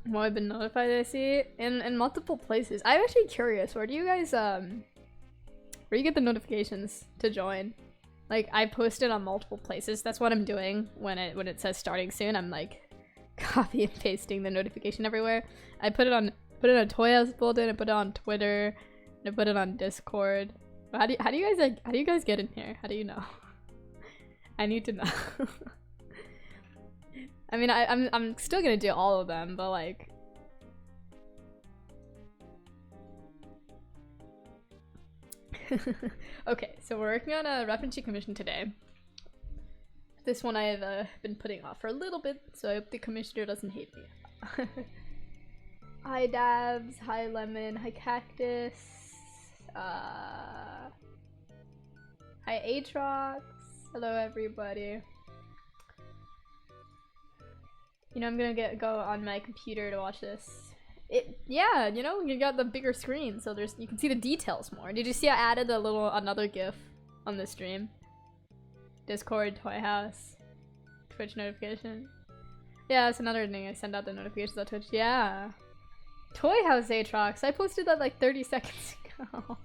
Well, I've been notified, I see in multiple places. I'm actually curious, where do you guys where you get the notifications to join? Like, I posted on multiple places. That's what I'm doing when it says starting soon. I'm like copy and pasting the notification everywhere. I put it on Toy House Bulletin, I put it on Twitter, and I put it on Discord. How do you guys get in here? How do you know? I need to know. I mean, I'm still gonna do all of them, but like, okay, so we're working on a reference sheet commission today. This one I have been putting off for a little bit, so I hope the commissioner doesn't hate me. Hi Dabs, hi Lemon, hi Cactus, hi Aatrox, hello everybody. You know, I'm gonna go on my computer to watch this. Yeah, you know, you got the bigger screen, so you can see the details more. Did you see I added another GIF on the stream? Discord, Toy House, Twitch notification. Yeah, that's another thing. I send out the notifications on Twitch. Yeah. Toy House Aatrox. I posted that like 30 seconds ago.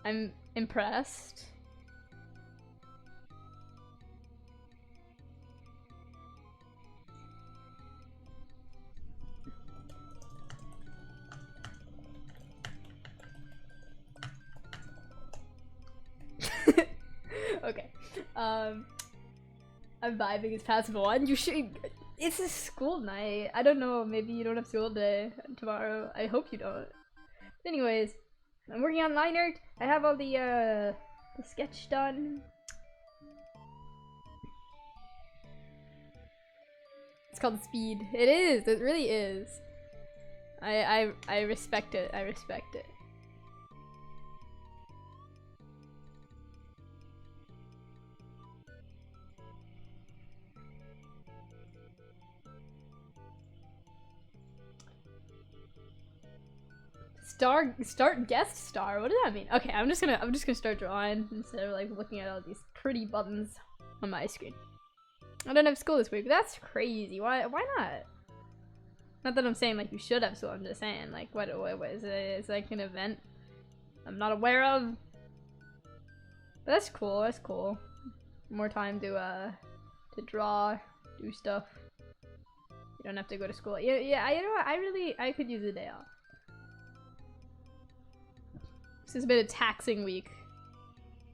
I'm impressed. Okay. I'm vibing as passive one. You should. It's a school night. I don't know. Maybe you don't have school today. Tomorrow. I hope you don't. But anyways, I'm working on line art. I have all the sketch done. It's called Speed. It is. It really is. I respect it. I respect it. Start guest star. What does that mean? Okay, I'm just gonna start drawing instead of like looking at all these pretty buttons on my screen. I don't have school this week. That's crazy. Why not? Not that I'm saying like you should have school. I'm just saying like what is it? It's like an event I'm not aware of. But that's cool. That's cool. More time to draw, do stuff. You don't have to go to school. Yeah. You know what? I could use a day off. This has been a taxing week.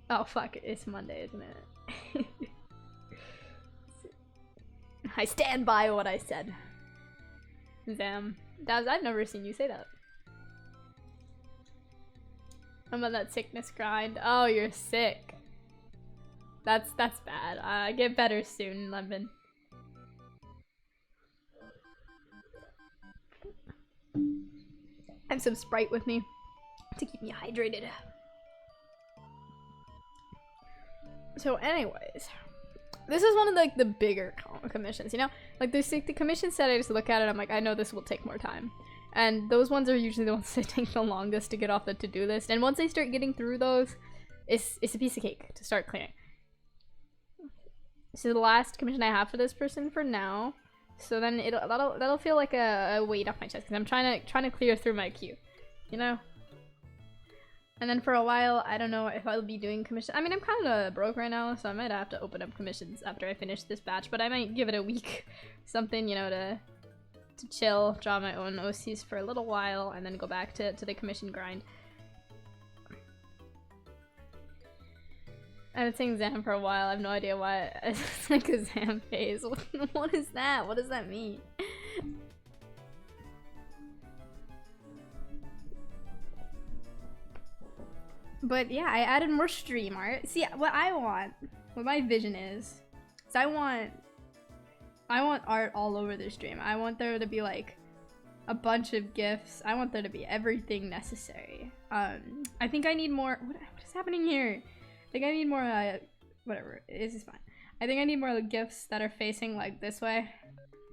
Oh fuck, it's Monday, isn't it? I stand by what I said. Damn. I've never seen you say that. I'm on that sickness grind. Oh, you're sick. That's bad. Get better soon, Lemon. I have some Sprite with me to keep me hydrated. So anyways, this is one of like the bigger commissions, you know? Like the commissions that I just look at it, I'm like, I know this will take more time. And those ones are usually the ones that take the longest to get off the to-do list. And once I start getting through those, it's a piece of cake to start clearing. This is the last commission I have for this person for now. So then that'll feel like a weight off my chest because I'm trying to clear through my queue, you know? And then for a while, I don't know if I'll be doing commissions. I mean, I'm kind of broke right now, so I might have to open up commissions after I finish this batch. But I might give it a week, something, you know, to chill, draw my own OCs for a little while, and then go back to the commission grind. I've been saying Zam for a while. I have no idea why. It's like a Zam phase. What is that? What does that mean? But yeah, I added more stream art. See, what my vision is I want art all over the stream. I want there to be like a bunch of GIFs. I want there to be everything necessary. I think I need more. What is happening here? I think I need more. Whatever. This is fine. I think I need more GIFs that are facing like this way,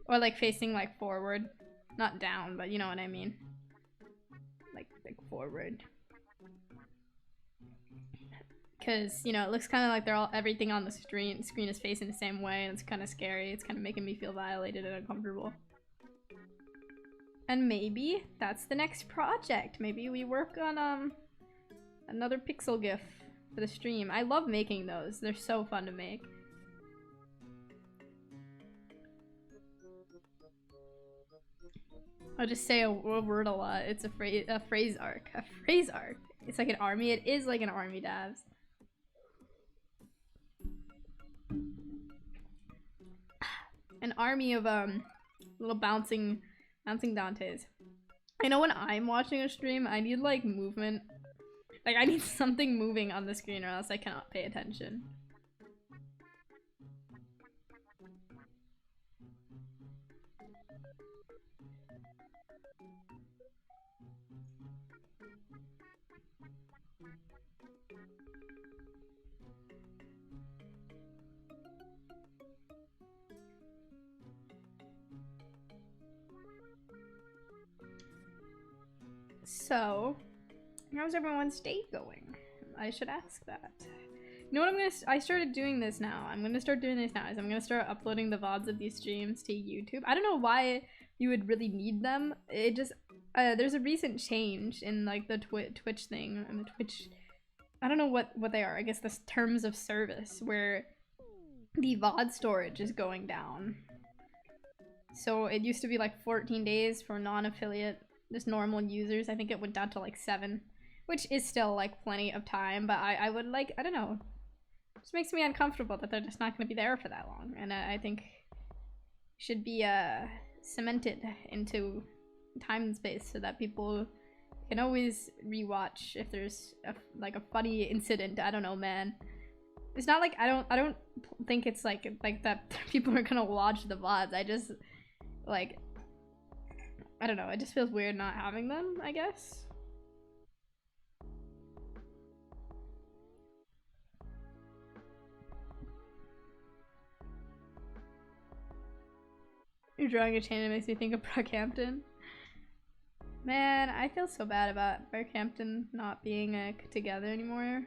or like facing like forward, not down, but you know what I mean. Like forward. Because, you know, it looks kind of like everything on the screen is facing the same way, and it's kind of scary. It's kind of making me feel violated and uncomfortable. And maybe that's the next project. Maybe we work on another pixel GIF for the stream. I love making those. They're so fun to make. I'll just say a word a lot. It's a phrase arc. A phrase arc. It's like an army. It is like an army, Davs. An army of little bouncing Dantes. I know when I'm watching a stream, I need like movement. Like I need something moving on the screen or else I cannot pay attention. So, how's everyone's day going? I should ask that. You know what I started doing this now. I'm gonna start doing this now. Is I'm gonna start uploading the VODs of these streams to YouTube. I don't know why you would really need them. It just, there's a recent change in like the Twitch thing and the Twitch, I don't know what they are. I guess the terms of service where the VOD storage is going down. So it used to be like 14 days for non-affiliate, just normal users. I think it went down to like 7, which is still like plenty of time, but I would like, I don't know. It just makes me uncomfortable that they're just not going to be there for that long. And I think should be cemented into time and space so that people can always rewatch if there's like a funny incident. I don't know, man. It's not like I don't think it's like that people are gonna watch the VODs. I just like, I don't know, it just feels weird not having them, I guess. You're drawing a chain that makes me think of Brockhampton. Man, I feel so bad about Brockhampton not being together anymore.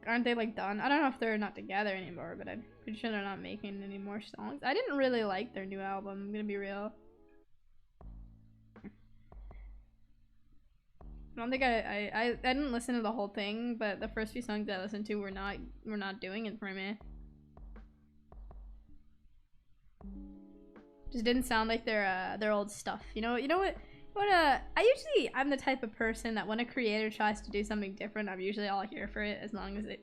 Aren't they like done? I don't know if they're not together anymore, but I'm pretty sure they're not making any more songs. I didn't really like their new album, I'm gonna be real. I don't think I didn't listen to the whole thing, but the first few songs I listened to were not doing it for me. Just didn't sound like their old stuff. You know what? I'm the type of person that when a creator tries to do something different, I'm usually all here for it as long as it,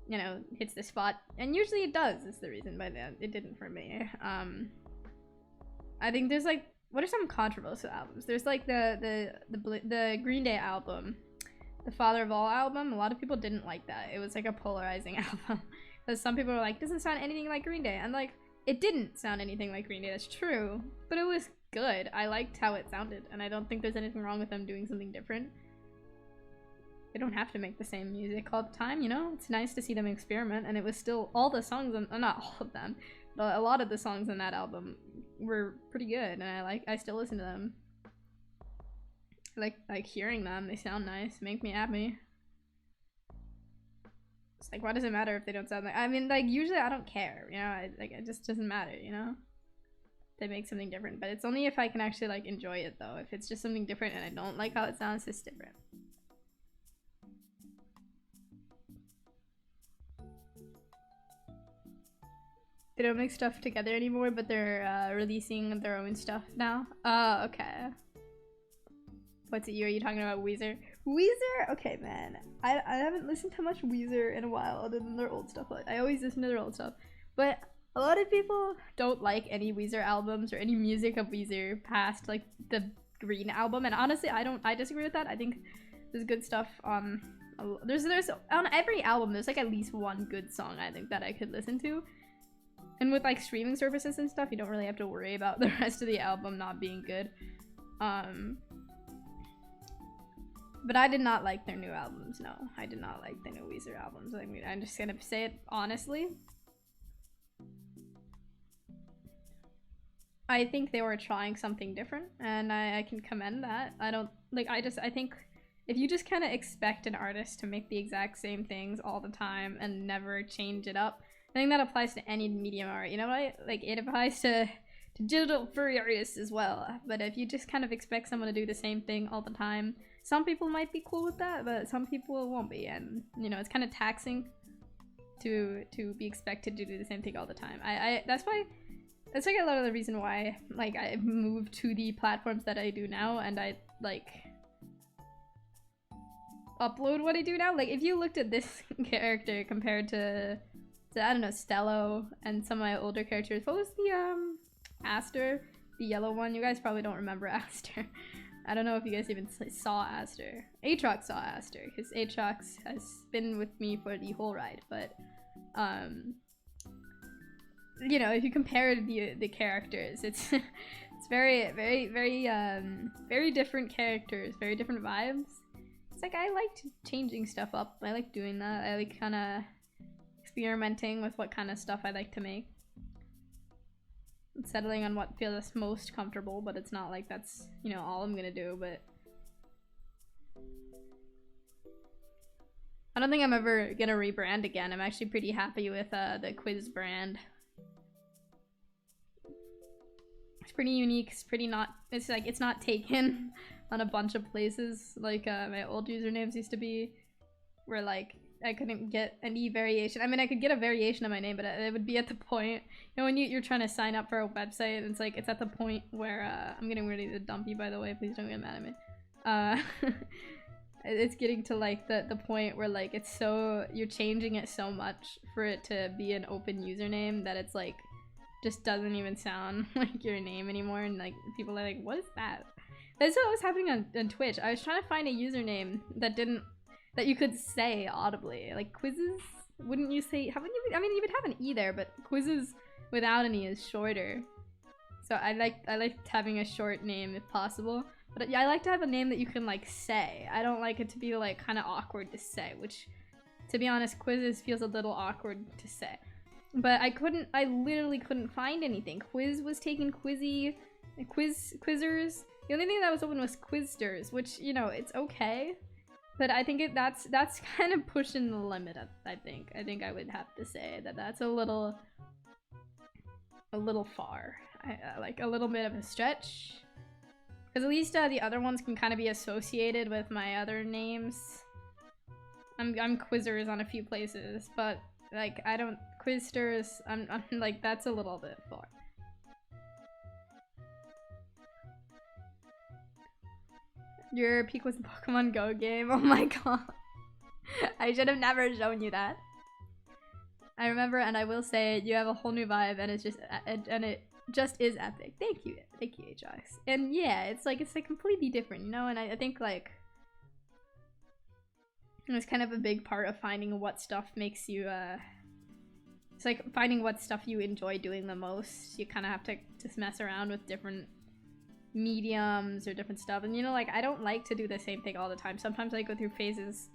you know, hits the spot. And usually it does. Is the reason, but it didn't for me. I think there's like, what are some controversial albums? There's like the Green Day album, the Father of All album. A lot of people didn't like that. It was like a polarizing album because some people were like, doesn't sound anything like Green Day. And like, it didn't sound anything like Green Day. That's true, but it was good. I liked how it sounded, and I don't think there's anything wrong with them doing something different. They don't have to make the same music all the time, you know? It's nice to see them experiment, and it was still, all the songs, not all of them, but a lot of the songs on that album were pretty good, and I still listen to them. I like hearing them. They sound nice, make me happy. It's like, why does it matter if they don't sound like, I mean, like, usually I don't care, you know? It just doesn't matter, you know? They make something different, but it's only if I can actually like enjoy it though. If it's just something different and I don't like how it sounds, it's different. They don't make stuff together anymore, but they're releasing their own stuff now. Oh, okay. What's it? Are you talking about Weezer? Weezer? Okay, man. I haven't listened to much Weezer in a while other than their old stuff. Like, I always listen to their old stuff, but a lot of people don't like any Weezer albums or any music of Weezer past like the Green album, and honestly, I disagree with that. I think there's good stuff on there's on every album. There's like at least one good song I think that I could listen to, and with like streaming services and stuff, you don't really have to worry about the rest of the album not being good. But I did not like their new albums. No, I did not like the new Weezer albums. I mean, I'm just gonna say it honestly. I think they were trying something different, and I can commend that. I don't like, I think if you just kind of expect an artist to make the exact same things all the time and never change it up, I think that applies to any medium art, you know what like it applies to digital furry artists as well. But if you just kind of expect someone to do the same thing all the time, some people might be cool with that, but some people won't be, and you know, it's kind of taxing to be expected to do the same thing all the time. That's like a lot of the reason why like I moved to the platforms that I do now, and I like upload what I do now. Like if you looked at this character compared to I don't know, Stello and some of my older characters, what was the Aster, the yellow one? You guys probably don't remember Aster. I don't know if you guys even saw Aster. Aatrox saw Aster, because Aatrox has been with me for the whole ride, but you know, if you compare the characters, it's it's very different characters, very different vibes. It's like I like changing stuff up. I like doing that. I like kind of experimenting with what kind of stuff I like to make. And settling on what feels most comfortable, but it's not like that's, you know, all I'm gonna do, but I don't think I'm ever gonna rebrand again. I'm actually pretty happy with the Qwizz brand. It's pretty unique, it's pretty not, it's like, it's not taken on a bunch of places like my old usernames used to be, where like I couldn't get any variation. I mean, I could get a variation of my name, but it would be at the point, you know, when you're trying to sign up for a website, and it's like, it's at the point where, I'm getting ready to dump you, by the way, please don't get mad at me. It's getting to like the point where like, it's so, you're changing it so much for it to be an open username that it's like, just doesn't even sound like your name anymore, and like, people are like, what is that? That's what was happening on Twitch. I was trying to find a username that you could say audibly, like Qwizz. Wouldn't you say? Haven't you? I mean, you would have an E there, but Qwizz without an E is shorter. So I liked having a short name if possible. But yeah, I like to have a name that you can like say. I don't like it to be like kind of awkward to say, which, to be honest, Qwizz feels a little awkward to say. But I literally couldn't find anything. Qwizz was taking Qwizzy, Quizzers. The only thing that was open was Quizzsters, which, you know, it's okay. But I think that's kind of pushing the limit. I think I would have to say that that's a little far. Like a little bit of a stretch. Because at least the other ones can kind of be associated with my other names. I'm Quizzers on a few places, but like I don't Quizzsters. I'm like, that's a little bit far. Your peak was the Pokemon Go game. Oh my god. I should have never shown you that. I remember, and I will say, you have a whole new vibe, and it's just, and it just is epic. Thank you, Ajax. And yeah, it's like completely different, you know. And I think like it's kind of a big part of finding what stuff makes you. It's like finding what stuff you enjoy doing the most. You kind of have to just mess around with different mediums or different stuff, and you know, like I don't like to do the same thing all the time. Sometimes I go through phases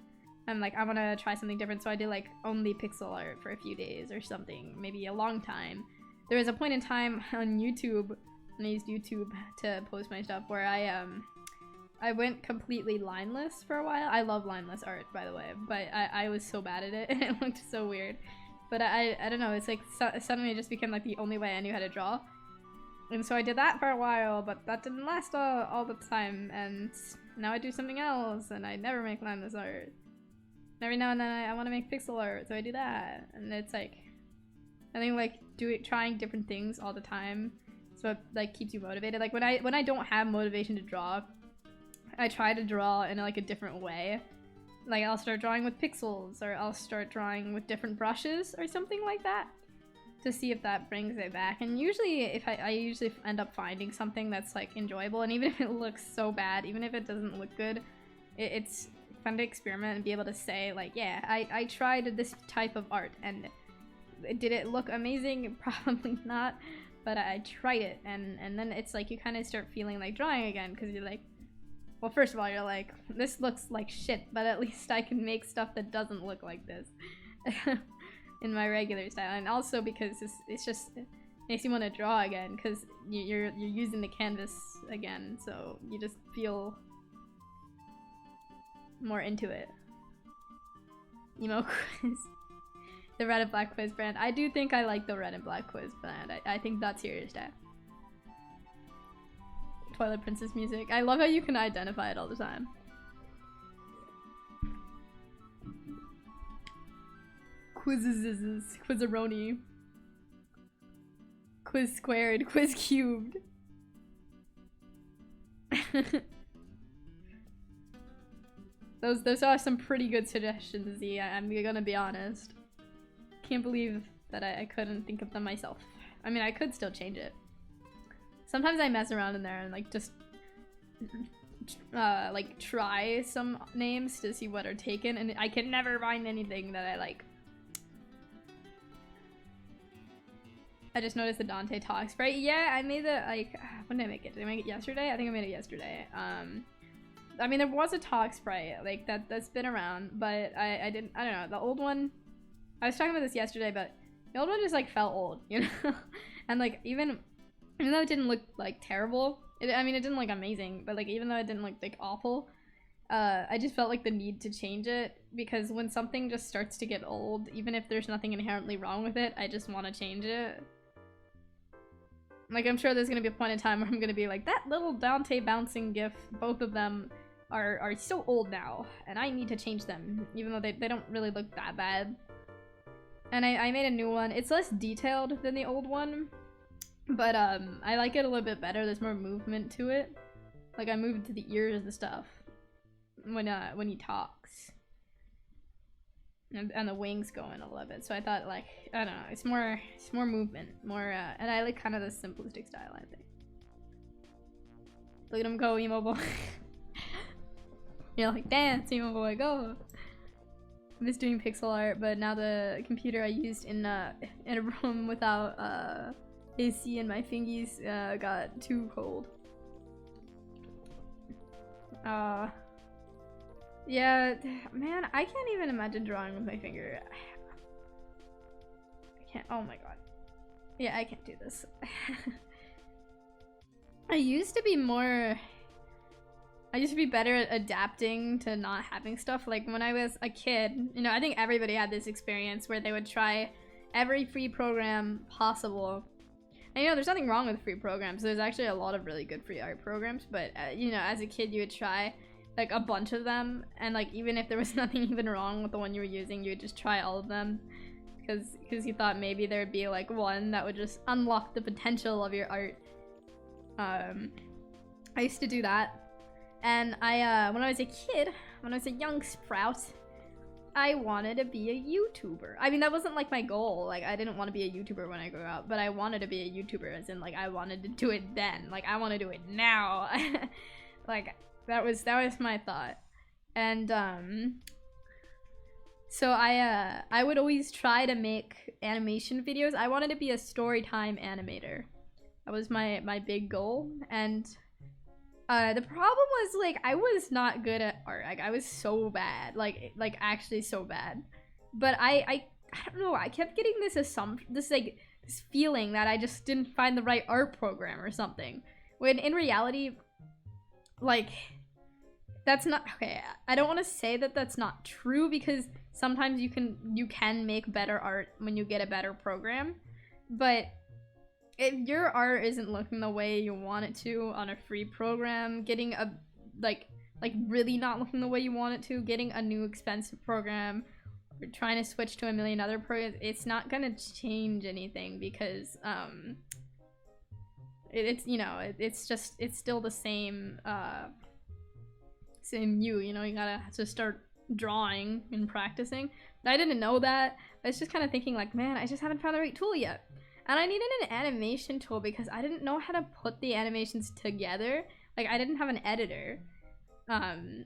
and like I want to try something different, so I do like only pixel art for a few days or something, maybe a long time. There was a point in time on YouTube, and I used YouTube to post my stuff, where I went completely lineless for a while. I love lineless art, by the way, but I was so bad at it and it looked so weird. But I don't know, it's like suddenly it just became like the only way I knew how to draw. And so I did that for a while, but that didn't last all the time, and now I do something else, and I never make lineless art. And every now and then I want to make pixel art, so I do that. And it's like, I think like trying different things all the time, so it like keeps you motivated. Like when I don't have motivation to draw, I try to draw in like a different way. Like I'll start drawing with pixels, or I'll start drawing with different brushes or something like that, to see if that brings it back. And usually if I usually end up finding something that's like enjoyable, and even if it looks so bad, even if it doesn't look good, it's fun to experiment and be able to say like, yeah, I tried this type of art, and did it look amazing? Probably not, but I tried it, and then it's like you kind of start feeling like drawing again, because you're like, well, first of all, you're like, this looks like shit, but at least I can make stuff that doesn't look like this in my regular style. And also because it's just, it makes you want to draw again, because you're using the canvas again, so you just feel more into it. Emo Qwizz. The red and black Qwizz brand. I do think I like the red and black Qwizz brand. I think that's here to stay. Twilight Princess music. I love how you can identify it all the time. Quizzes, Quizzaroni. Qwizz squared, Qwizz cubed. Those are some pretty good suggestions, Z. I'm gonna be honest. Can't believe that I couldn't think of them myself. I mean, I could still change it. Sometimes I mess around in there and like just like try some names to see what are taken, and I can never find anything that I like. I just noticed the Dante talk sprite. Yeah, I made it like, when did I make it? Did I make it yesterday? I think I made it yesterday. I mean, there was a talk sprite like that's been around, but I don't know, the old one, I was talking about this yesterday, but the old one just like felt old, you know? And like even though it didn't look like terrible, I mean it didn't look amazing, but like even though it didn't look like awful, I just felt like the need to change it, because when something just starts to get old, even if there's nothing inherently wrong with it, I just want to change it. Like, I'm sure there's gonna be a point in time where I'm gonna be like, that little Dante bouncing gif, both of them are so old now, and I need to change them, even though they don't really look that bad. And I made a new one. It's less detailed than the old one, but I like it a little bit better. There's more movement to it. Like, I moved to the ears and stuff when he talks. And the wings going a little bit, so I thought, like, I don't know, it's more movement, more and I like kind of the simplistic style, I think. Look at him go, emo boy. You're like, dance, emo boy, go. I miss doing pixel art, but now the computer I used in a room without AC and my fingies got too cold. Yeah, man, I can't even imagine drawing with my finger. I can't, oh my god. Yeah, I can't do this. I used to be better at adapting to not having stuff. Like when I was a kid, you know, I think everybody had this experience where they would try every free program possible. And you know, there's nothing wrong with free programs. There's actually a lot of really good free art programs, but you know, as a kid you would try like a bunch of them, and like even if there was nothing even wrong with the one you were using, you would just try all of them because you thought maybe there would be like one that would just unlock the potential of your art. I used to do that, and I when I was a kid, when I was a young sprout, I wanted to be a YouTuber. I mean, that wasn't like my goal. Like, I didn't want to be a YouTuber when I grew up, but I wanted to be a YouTuber, as in like I wanted to do it then. Like, I want to do it now. Like, that was my thought. And so I would always try to make animation videos. I wanted to be a story time animator. That was my big goal. And the problem was, like, I was not good at art. Like, I was so bad, like actually so bad. But I don't know, I kept getting this feeling that I just didn't find the right art program or something, when in reality, like, that's not okay. I don't want to say that that's not true, because sometimes you can make better art when you get a better program, but if your art isn't looking the way you want it to on a free program, getting a like really not looking the way you want it to, getting a new expensive program, or trying to switch to a million other programs, it's not gonna change anything, because it's, you know, it's still the same same you know, you gotta just start drawing and practicing. But I didn't know that. I was just kind of thinking like, man, I just haven't found the right tool yet. And I needed an animation tool because I didn't know how to put the animations together. Like, I didn't have an editor. And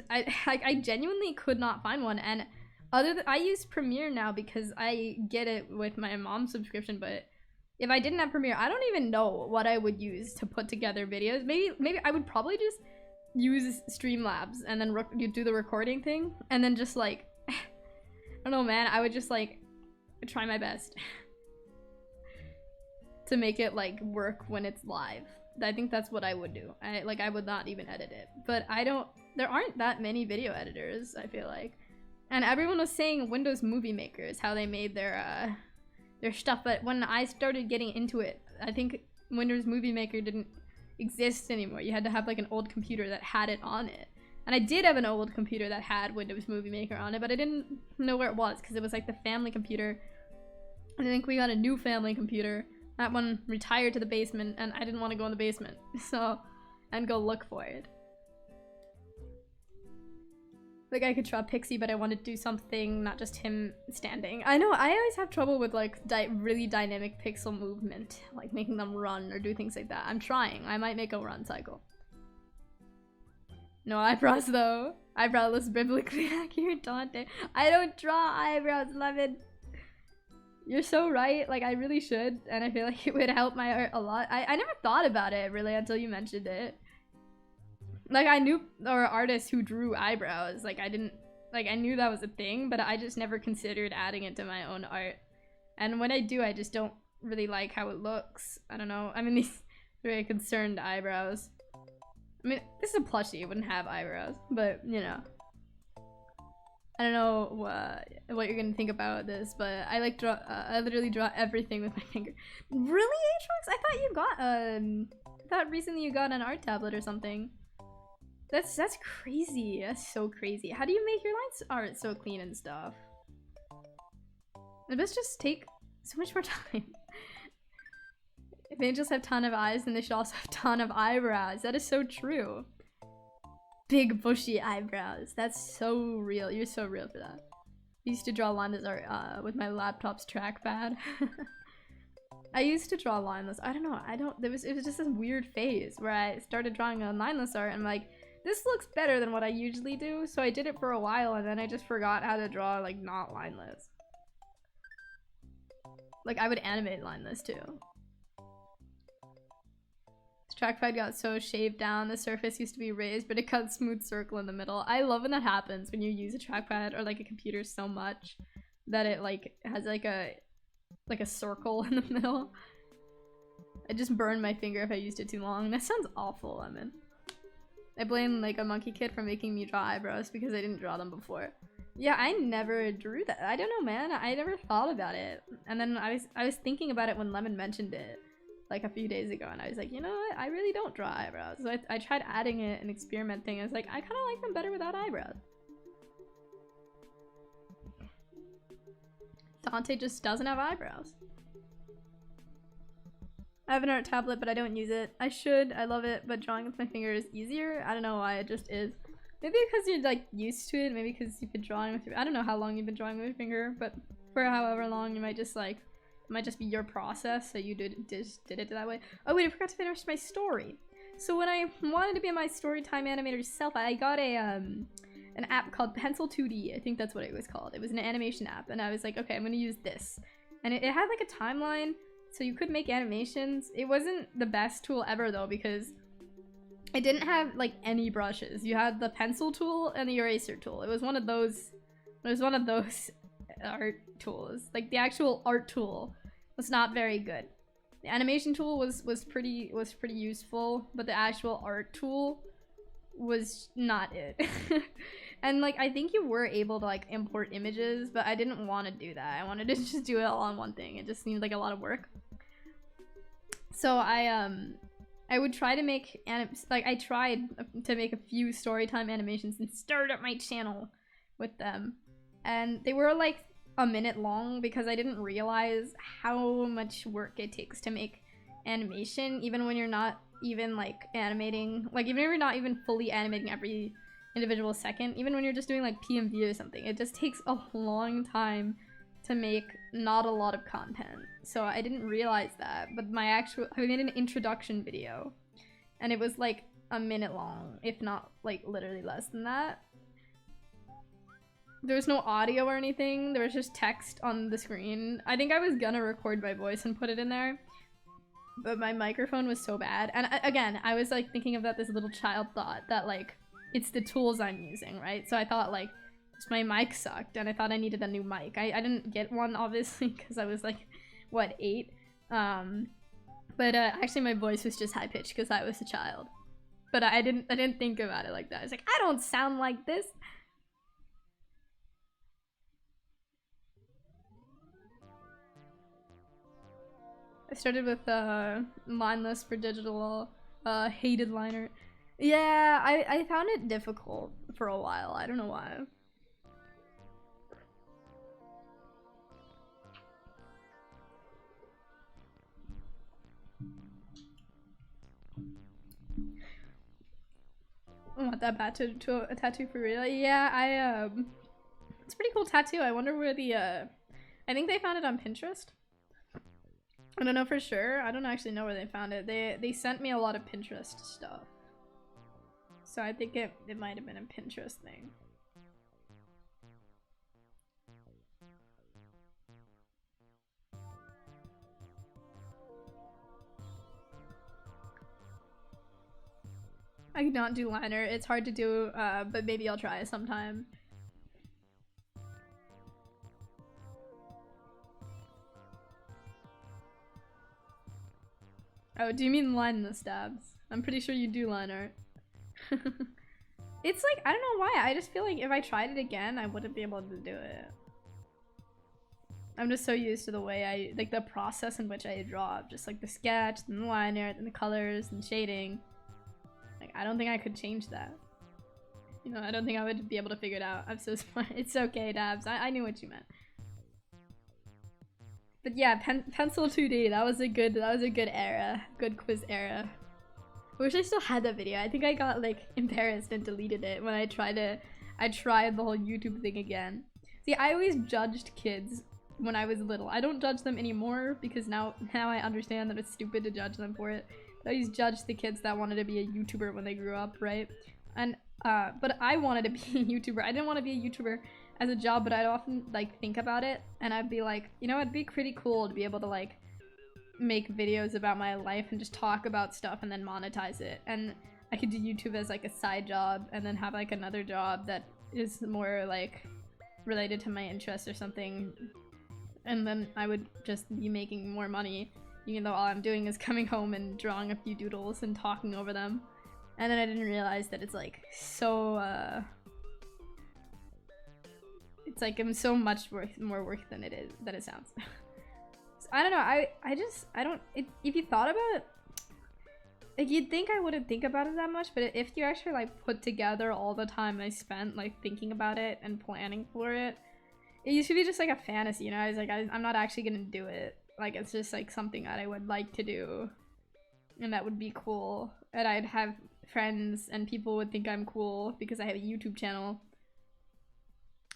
I genuinely could not find one. And I use Premiere now because I get it with my mom's subscription, but if I didn't have Premiere, I don't even know what I would use to put together videos. Maybe I would probably just use Streamlabs and then you do the recording thing, and then just like I don't know, man, I would just like try my best to make it like work when it's live. I think that's what I would do. I would not even edit it, but I don't there aren't that many video editors, I feel like. And everyone was saying Windows Movie Maker is how they made their stuff, but when I started getting into it, I think Windows Movie Maker didn't exist anymore. You had to have like an old computer that had it on it. And I did have an old computer that had Windows Movie Maker on it, but I didn't know where it was because it was like the family computer. And I think we got a new family computer. That one retired to the basement, and I didn't want to go in the basement, so and go look for it. Like, I could draw Pixie, but I wanted to do something, not just him standing. I know, I always have trouble with, like, really dynamic pixel movement. Like, making them run or do things like that. I'm trying. I might make a run cycle. No eyebrows, though. Eyebrowless, biblically accurate, Dante. I don't draw eyebrows, Lemon. You're so right. Like, I really should. And I feel like it would help my art a lot. I never thought about it, really, until you mentioned it. Like, I knew there were artists who drew eyebrows. Like, I didn't, like, I knew that was a thing, but I just never considered adding it to my own art. And when I do, I just don't really like how it looks. I don't know. I mean, these very concerned eyebrows. I mean, this is a plushie. It wouldn't have eyebrows, but, you know. I don't know what you're gonna think about this, but I like I literally draw everything with my finger. Really, Aatrox? I thought you got, I thought recently you got an art tablet or something. That's crazy. That's so crazy. How do you make your lines art so clean and stuff? It must just take so much more time. If angels have a ton of eyes, then they should also have a ton of eyebrows. That is so true. Big bushy eyebrows. That's so real. You're so real for that. I used to draw lineless art with my laptop's trackpad. I used to draw lineless. I don't know. It was just this weird phase where I started drawing a lineless art and I'm like, this looks better than what I usually do, so I did it for a while and then I just forgot how to draw, like, not lineless. Like, I would animate lineless too. This trackpad got so shaved down, the surface used to be raised, but it cut a smooth circle in the middle. I love when that happens, when you use a trackpad or, like, a computer so much that it, like, has, like a circle in the middle. I just burned my finger if I used it too long. That sounds awful, Lemon. I blame, like, a monkey kid for making me draw eyebrows because I didn't draw them before. Yeah, I never drew that. I don't know, man. I never thought about it. And then I was thinking about it when Lemon mentioned it, like, a few days ago, and I was like, you know what? I really don't draw eyebrows. So I tried adding it and experimenting. I was like, I kind of like them better without eyebrows. Dante just doesn't have eyebrows. I have an art tablet, but I don't use it. I should. I love it, but drawing with my finger is easier. I don't know why, it just is. Maybe because you're, like, used to it. Maybe because you've been drawing with your— I don't know how long you've been drawing with your finger, but for however long, you might just, like, it might just be your process, so you just did it that way. Oh wait, I forgot to finish my story. So when I wanted to be my storytime animator self, I got an app called Pencil 2D. I think that's what it was called. It was an animation app, and I was like, okay, I'm gonna use this. And it had, like, a timeline, so you could make animations. It wasn't the best tool ever, though, because it didn't have, like, any brushes. You had the pencil tool and the eraser tool. It was one of those art tools. Like, the actual art tool was not very good. The animation tool was pretty useful, but the actual art tool was not it. And, like, I think you were able to, like, import images, but I didn't want to do that. I wanted to just do it all on one thing. It just seemed like a lot of work. So I would try to make I tried to make a few storytime animations and start up my channel with them. And they were, like, a minute long because I didn't realize how much work it takes to make animation, even when you're not even, like, animating, like, even if you're not even fully animating every individual second, even when you're just doing, like, PMV or something, it just takes a long time to make not a lot of content. So I didn't realize that, but I made an introduction video and it was, like, a minute long, if not, like, literally less than that. There was no audio or anything, there was just text on the screen. I think I was gonna record my voice and put it in there, but my microphone was so bad. And again, I was, like, thinking about this little child thought that, like, it's the tools I'm using, right? So I thought, like, just my mic sucked and I thought I needed a new mic. I didn't get one, obviously, because I was, like, what, 8? But actually my voice was just high-pitched because I was a child. But I didn't think about it like that. It's like, I don't sound like this. I started with lineless for digital, hated liner. Yeah, I found it difficult for a while. I don't know why. I want that bad to a tattoo for real. Yeah, it's a pretty cool tattoo. I wonder where the I think they found it on Pinterest. I don't know for sure. I don't actually know where they found it. They sent me a lot of Pinterest stuff. So I think it might have been a Pinterest thing. I cannot do liner. It's hard to do, but maybe I'll try sometime. Oh, do you mean line the stabs? I'm pretty sure you do line art. It's like, I don't know why. I just feel like if I tried it again, I wouldn't be able to do it. I'm just so used to the way like the process in which I draw. Just like the sketch, and the line art, and the colors, and shading. Like, I don't think I could change that. You know, I don't think I would be able to figure it out. I'm so smart. It's okay, Dabs. I knew what you meant. But yeah, pencil 2D. That was a good era. Good Qwizz era. I wish I still had that video. I think I got like embarrassed and deleted it when I tried the whole YouTube thing again. See, I always judged kids when I was little. I don't judge them anymore because now I understand that it's stupid to judge them for it. I always judged the kids that wanted to be a YouTuber when they grew up, right? And but I wanted to be a YouTuber. I didn't want to be a YouTuber as a job, but I'd often like think about it and I'd be like, you know, it'd be pretty cool to be able to like make videos about my life and just talk about stuff and then monetize it. And I could do YouTube as like a side job and then have like another job that is more like related to my interests or something. And then I would just be making more money, even though all I'm doing is coming home and drawing a few doodles and talking over them. And then I didn't realize that it's like so it's like I'm so much more work than it sounds. So, I don't know. I don't. If you thought about it, like you'd think I wouldn't think about it that much, but if you actually like put together all the time I spent like thinking about it and planning for it, it used to be just like a fantasy. You know, I was like, I'm not actually gonna do it. Like it's just like something that I would like to do, and that would be cool. And I'd have friends and people would think I'm cool because I have a YouTube channel.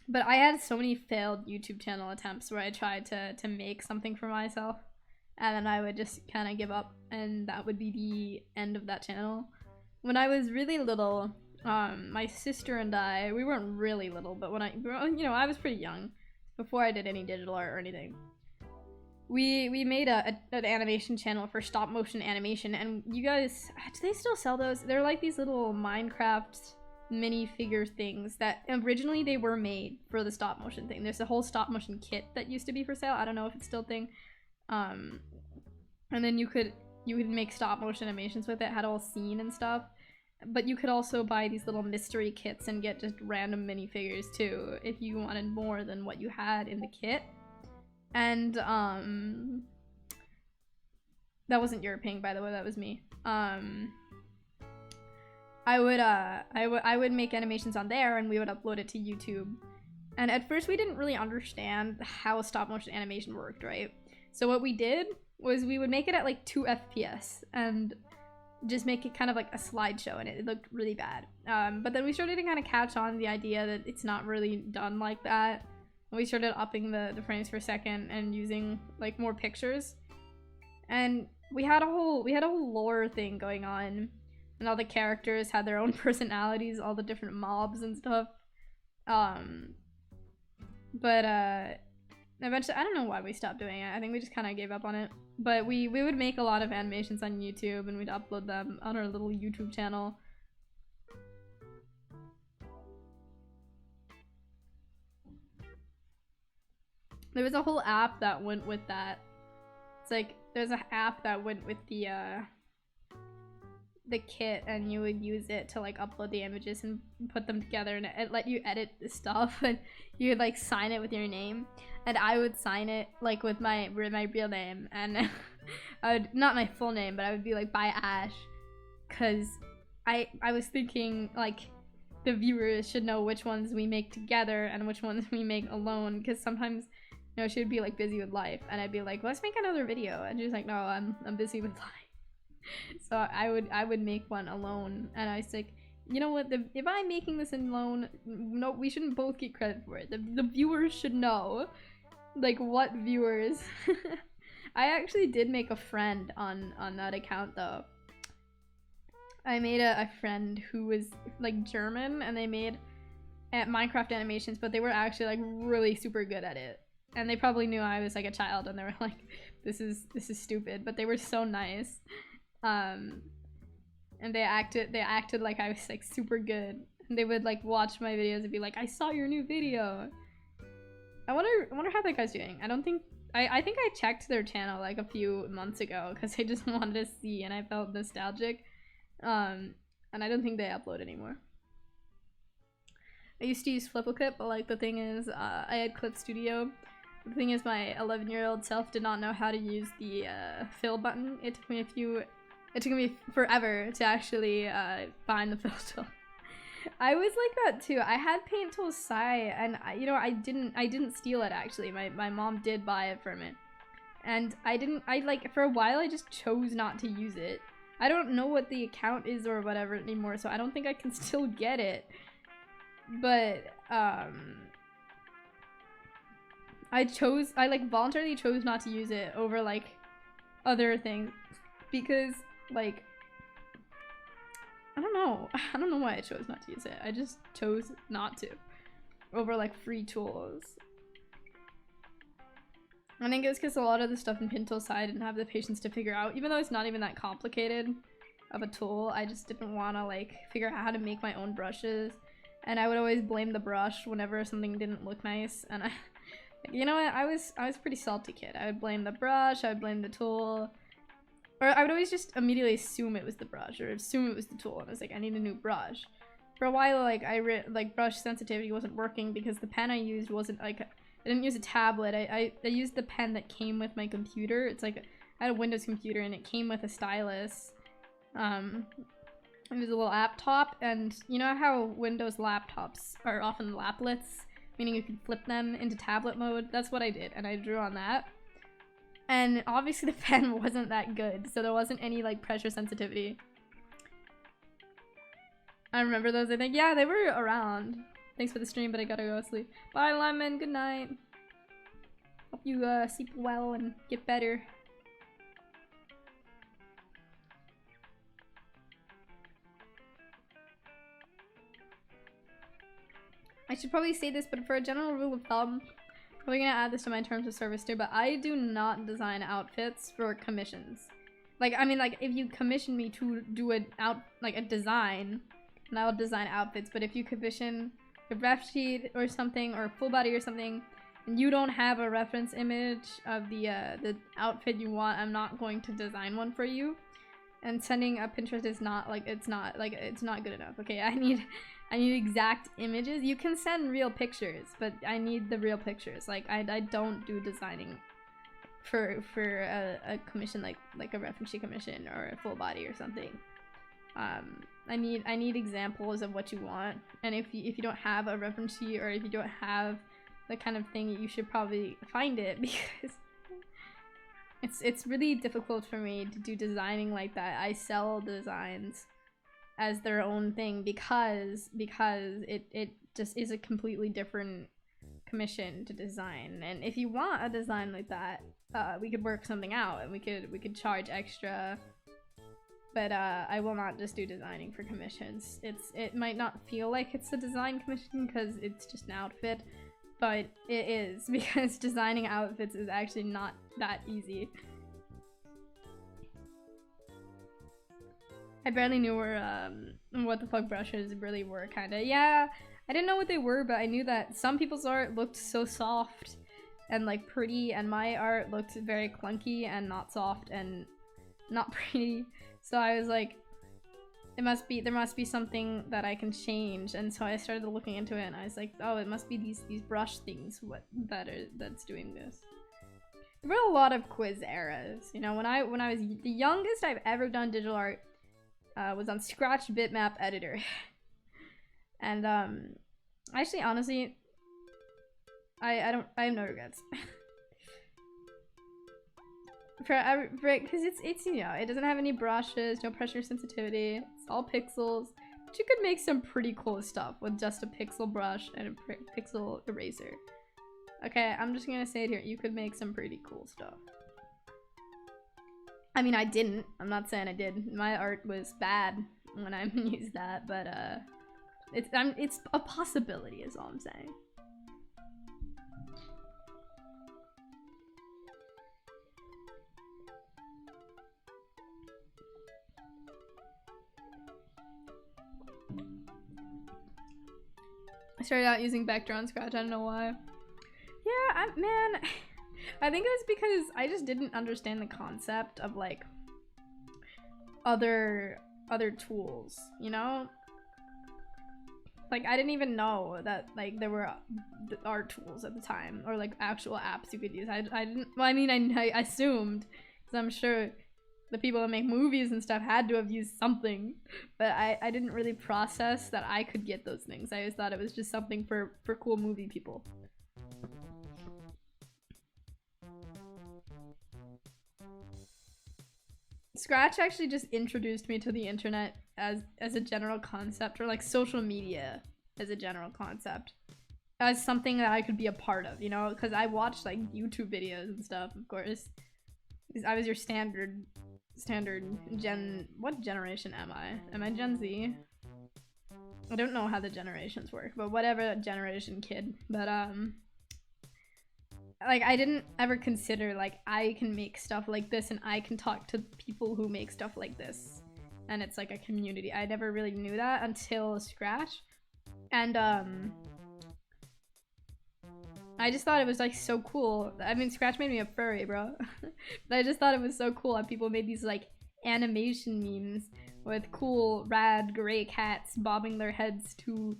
But I had so many failed YouTube channel attempts where I tried to make something for myself and then I would just kind of give up and that would be the end of that channel. When I was really little, my sister and I, we weren't really little, but when I was pretty young before I did any digital art or anything. We made an animation channel for stop motion animation, and you guys, do they still sell those? They're like these little Minecraft minifigure things that originally they were made for the stop motion thing. There's a whole stop motion kit that used to be for sale. I don't know if it's still a thing. And then you could make stop motion animations with it, had a whole scene and stuff. But you could also buy these little mystery kits and get just random minifigures too if you wanted more than what you had in the kit. And that wasn't your ping, by the way, that was me. I would make animations on there and we would upload it to YouTube. And at first we didn't really understand how stop motion animation worked, right? So what we did was we would make it at like 2 FPS and just make it kind of like a slideshow, and it looked really bad. But then we started to kind of catch on the idea that it's not really done like that. And we started upping the frames per second and using like more pictures. And we had a whole lore thing going on. And all the characters had their own personalities, all the different mobs and stuff. But eventually, I don't know why we stopped doing it. I think we just kind of gave up on it. But we would make a lot of animations on YouTube and we'd upload them on our little YouTube channel. There was a whole app that went with that. It's like, there's an app that went with the the kit and you would use it to like upload the images and put them together, and it let you edit the stuff, and you would like sign it with your name, and I would sign it like with my real name, and I would, not my full name, but I would be like by Ash, because I was thinking like the viewers should know which ones we make together and which ones we make alone, because sometimes, you know, she would be like busy with life and I'd be like, let's make another video, and she's like, no, I'm busy with life. So I would make one alone, and I was like, you know what, if I'm making this alone, no, we shouldn't both get credit for it. The viewers should know, like, what viewers. I actually did make a friend on that account though. I made a friend who was like German, and they made Minecraft animations, but they were actually like really super good at it. And they probably knew I was like a child, and they were like, this is stupid, but they were so nice. And they acted like I was like super good. And they would like watch my videos and be like, I saw your new video. I wonder how that guy's doing. I think I checked their channel like a few months ago because I just wanted to see, and I felt nostalgic. And I don't think they upload anymore. I used to use Flipple, but like the thing is, I had Clip Studio. The thing is, my 11-year-old self did not know how to use the fill button. It took me forever to actually find the fill tool. I was like that too. I had Paint Tool Sai, and you know, I didn't steal it actually. My mom did buy it for me, and I like for a while I just chose not to use it. I don't know what the account is or whatever anymore, so I don't think I can still get it. But I like voluntarily chose not to use it over like other things because like I don't know why I chose not to use it. I just chose not to over like free tools. I think it's because a lot of the stuff in Pintool Side I didn't have the patience to figure out, even though it's not even that complicated of a tool. I just didn't want to like figure out how to make my own brushes, and I would always blame the brush whenever something didn't look nice. And you know what, I was a pretty salty kid. I would blame the brush, I would blame the tool, or I would always just immediately assume it was the brush or assume it was the tool, and I was like, I need a new brush. For a while, like like brush sensitivity wasn't working because the pen I used wasn't like, I didn't use a tablet. I used the pen that came with my computer. It's like I had a Windows computer and it came with a stylus. It was a little laptop, and you know how Windows laptops are often laplets, meaning you can flip them into tablet mode? That's what I did, and I drew on that. And obviously the pen wasn't that good, so there wasn't any like pressure sensitivity. I remember those, I think. Yeah, they were around. Thanks for the stream, but I gotta go to sleep. Bye, Lemon. Good night. Hope you sleep well and get better. I should probably say this, but for a general rule of thumb, I'm probably gonna add this to my terms of service too, but I do not design outfits for commissions. Like, I mean, like, if you commission me to do a design, and I'll design outfits, but if you commission a ref sheet or something, or a full body or something, and you don't have a reference image of the outfit you want, I'm not going to design one for you. And sending a Pinterest is not like, it's not good enough. Okay, I need exact images. You can send real pictures, but I need the real pictures. Like, I don't do designing for a commission like a reference sheet commission or a full body or something. I need examples of what you want, and if you don't have a reference sheet, or if you don't have the kind of thing, you should probably find it, because it's really difficult for me to do designing like that. I sell designs as their own thing because it just is a completely different commission to design. And if you want a design like that, we could work something out, and we could charge extra. But I will not just do designing for commissions. It might not feel like it's a design commission because it's just an outfit, but it is, because designing outfits is actually not that easy. I barely knew what the fuck brushes really were, kinda. Yeah, I didn't know what they were, but I knew that some people's art looked so soft and like pretty, and my art looked very clunky and not soft and not pretty. So I was like, there must be something that I can change, and so I started looking into it, and I was like, oh, it must be these brush things that's doing this. There were a lot of Qwizz eras, you know. When I was the youngest I've ever done digital art was on Scratch bitmap editor, and actually, honestly, I have no regrets. Because it's you know, it doesn't have any brushes, no pressure sensitivity, it's all pixels, but you could make some pretty cool stuff with just a pixel brush and a pixel eraser. Okay, I'm just gonna say it here, you could make some pretty cool stuff. I mean, I didn't, I'm not saying I did, my art was bad when I used that, but it's a possibility is all I'm saying. I started out using vector on Scratch, I don't know why. Yeah, man, I think it was because I just didn't understand the concept of like other tools, you know? Like I didn't even know that like there were art tools at the time or like actual apps you could use. I didn't, well, I mean I assumed, because I'm sure the people that make movies and stuff had to have used something, but I didn't really process that I could get those things. I always thought it was just something for cool movie people. Scratch actually just introduced me to the internet as a general concept, or like social media as a general concept, as something that I could be a part of, you know, because I watched like YouTube videos and stuff, of course. I was your standard gen. What generation am I? Am I Gen Z? I don't know how the generations work, but whatever generation kid. But like I didn't ever consider like I can make stuff like this and I can talk to people who make stuff like this, and it's like a community. I never really knew that until Scratch, and I just thought it was like so cool. I mean, Scratch made me a furry, bro. But I just thought it was so cool how people made these like animation memes with cool, rad, gray cats bobbing their heads to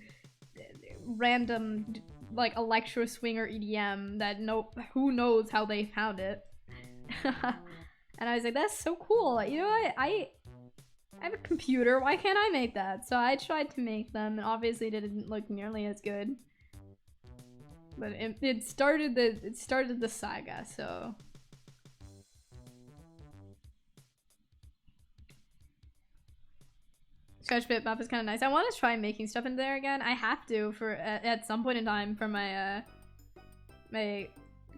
random like electro swing or EDM that who knows how they found it. And I was like, that's so cool. You know what? I have a computer. Why can't I make that? So I tried to make them, and obviously it didn't look nearly as good. But it started the saga, so. Scratch bitmap is kind of nice. I want to try making stuff in there again. I have to for at some point in time for my my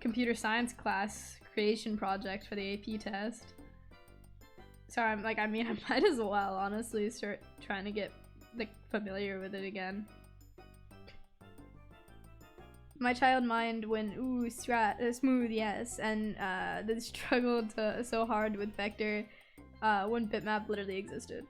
computer science class creation project for the AP test. So I'm like, I mean, I might as well honestly start trying to get like familiar with it again. My child mind when ooh smooth, yes, and then struggled so hard with vector when bitmap literally existed.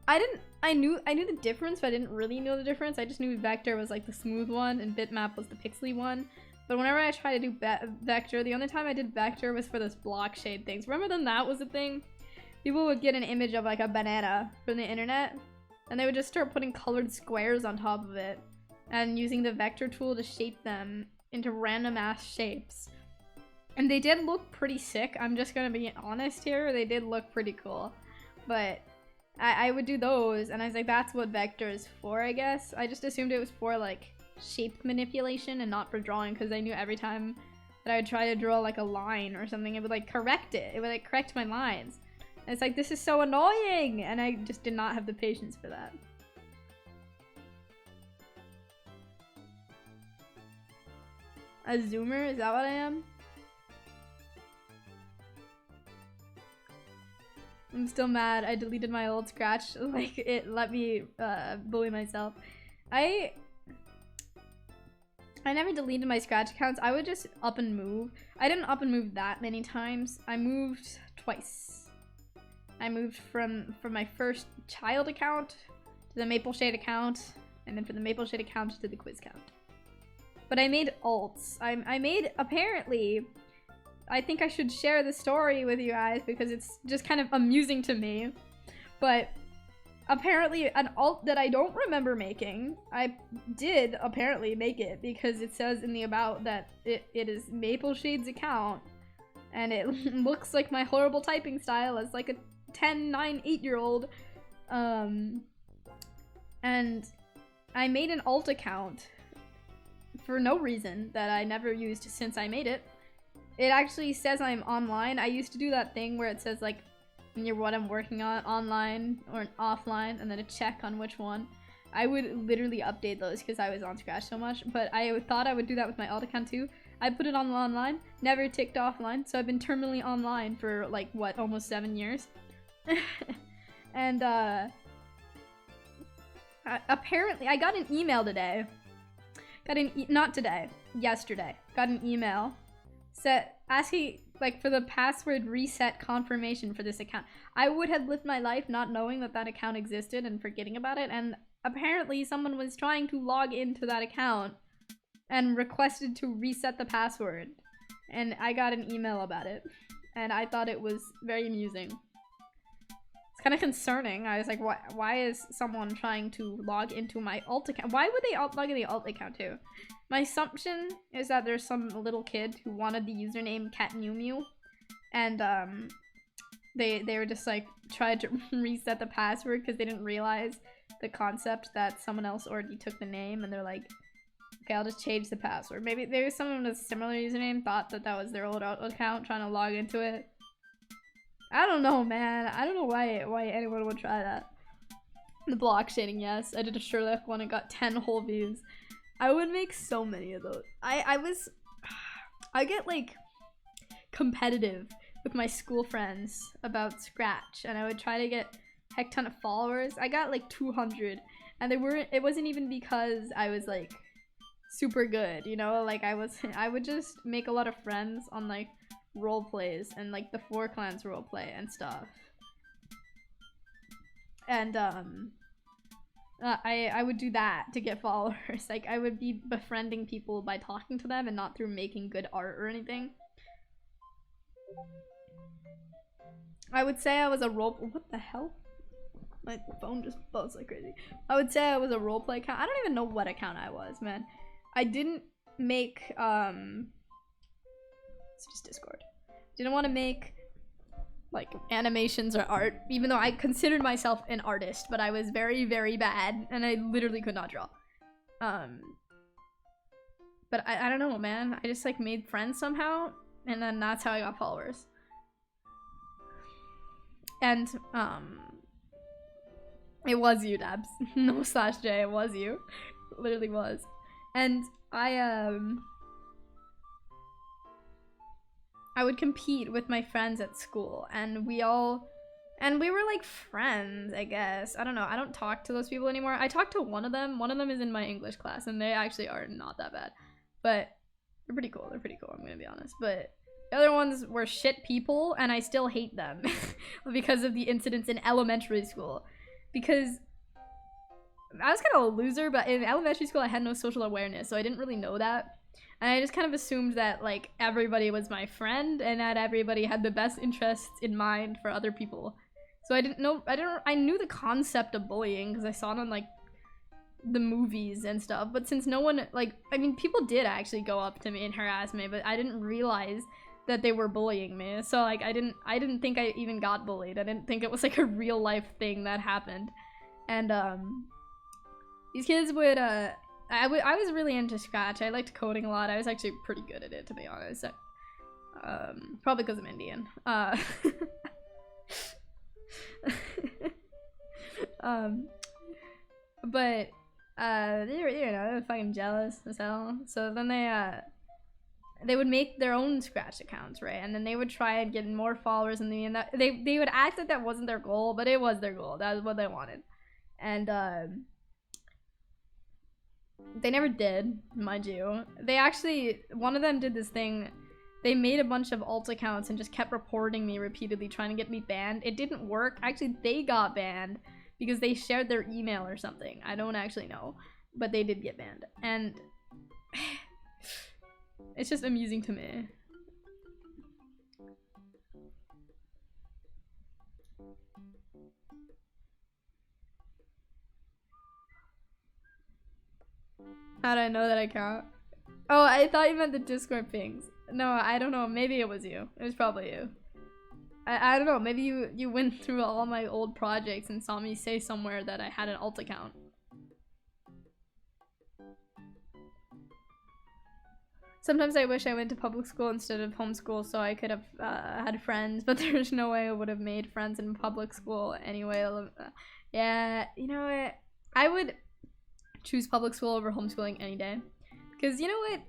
I knew the difference, but I didn't really know the difference. I just knew vector was like the smooth one and bitmap was the pixely one. But whenever I tried to do vector, the only time I did vector was for those block shade things. Remember then that was a thing? People would get an image of like a banana from the internet, and they would just start putting colored squares on top of it and using the vector tool to shape them into random ass shapes. And they did look pretty sick, I'm just gonna be honest here, they did look pretty cool. But I would do those, and I was like, that's what vector is for, I guess. I just assumed it was for like shape manipulation and not for drawing, because I knew every time that I would try to draw like a line or something, it would like correct it. It would like correct my lines. And it's like, this is so annoying! And I just did not have the patience for that. A zoomer? Is that what I am? I'm still mad. I deleted my old Scratch. Like, it let me bully myself. I never deleted my Scratch accounts. I would just up and move. I didn't up and move that many times. I moved twice. I moved from my first child account to the Maple Shade account, and then from the Maple Shade account to the Qwizz account. But I made alts. I made, apparently, I think I should share the story with you guys because it's just kind of amusing to me. But apparently an alt that I don't remember making. I did apparently make it because it says in the about that it is Maple Shade's account, and it looks like my horrible typing style as like a 10, 9, 8-year-old. And I made an alt account for no reason that I never used since I made it. It actually says I'm online. I used to do that thing where it says like what I'm working on, online or offline, and then a check on which one. I would literally update those because I was on Scratch so much, but I thought I would do that with my alt account too. I put it on online, never ticked offline, so I've been terminally online for like, what, almost 7 years? And apparently, I got an email today. Not today, yesterday. Got an email asking like for the password reset confirmation for this account. I would have lived my life not knowing that that account existed and forgetting about it, and apparently someone was trying to log into that account and requested to reset the password, and I got an email about it, and I thought it was very amusing. It's kind of concerning. I was like, why is someone trying to log into my alt account? Why would they log in the alt account too? My assumption is that there's some little kid who wanted the username CatMewMew, and they were just like tried to reset the password because they didn't realize the concept that someone else already took the name, and they're like, okay, I'll just change the password. Maybe there was someone with a similar username thought that that was their old alt account trying to log into it. I don't know, man. I don't know why anyone would try that. The block shading, yes. I did a Sherlock one and got 10 whole views. I would make so many of those. I get like competitive with my school friends about Scratch, and I would try to get a heck ton of followers. I got like 200, and it wasn't even because I was like super good, you know? Like I would just make a lot of friends on like role plays and like the 4Clans roleplay and stuff. And I would do that to get followers. Like I would be befriending people by talking to them and not through making good art or anything. I would say I was a what the hell? My phone just buzzed like crazy. I would say I was a roleplay account. I don't even know what account I was, man. I didn't make it's just Discord. Didn't want to make like animations or art, even though I considered myself an artist, but I was very, very bad, and I literally could not draw. But I don't know, man. I just like made friends somehow, and then that's how I got followers. And it was you, Dabs. No slash J, it was you. It literally was. And I would compete with my friends at school, and we were like friends, I guess. I don't know. I don't talk to those people anymore. I talked to one of them. One of them is in my English class, and they actually are not that bad. But they're pretty cool. They're pretty cool, I'm gonna be honest. But the other ones were shit people, and I still hate them because of the incidents in elementary school. Because I was kind of a loser, but in elementary school I had no social awareness, so I didn't really know that. And I just kind of assumed that like everybody was my friend and that everybody had the best interests in mind for other people. So I knew the concept of bullying because I saw it on like the movies and stuff, but since no one, like, I mean, people did actually go up to me and harass me, but I didn't realize that they were bullying me. So like I didn't think I even got bullied. I didn't think it was like a real life thing that happened. And these kids would I was really into Scratch. I liked coding a lot. I was actually pretty good at it, to be honest. Probably because I'm Indian. But they were fucking jealous as hell. So then they would make their own Scratch accounts, right? And then they would try and get more followers in the end. They would act like that wasn't their goal, but it was their goal. That was what they wanted. And they never did, mind you. They actually, one of them did this thing. They made a bunch of alt accounts and just kept reporting me repeatedly, trying to get me banned. It didn't work. Actually, they got banned because they shared their email or something. I don't actually know, but they did get banned. And it's just amusing to me. How did I know that account? Oh, I thought you meant the Discord pings. No, I don't know. Maybe it was you. It was probably you. I don't know. Maybe you went through all my old projects and saw me say somewhere that I had an alt account. Sometimes I wish I went to public school instead of homeschool so I could have had friends, but there's no way I would have made friends in public school anyway. Yeah, you know what? I would choose public school over homeschooling any day. Because you know what?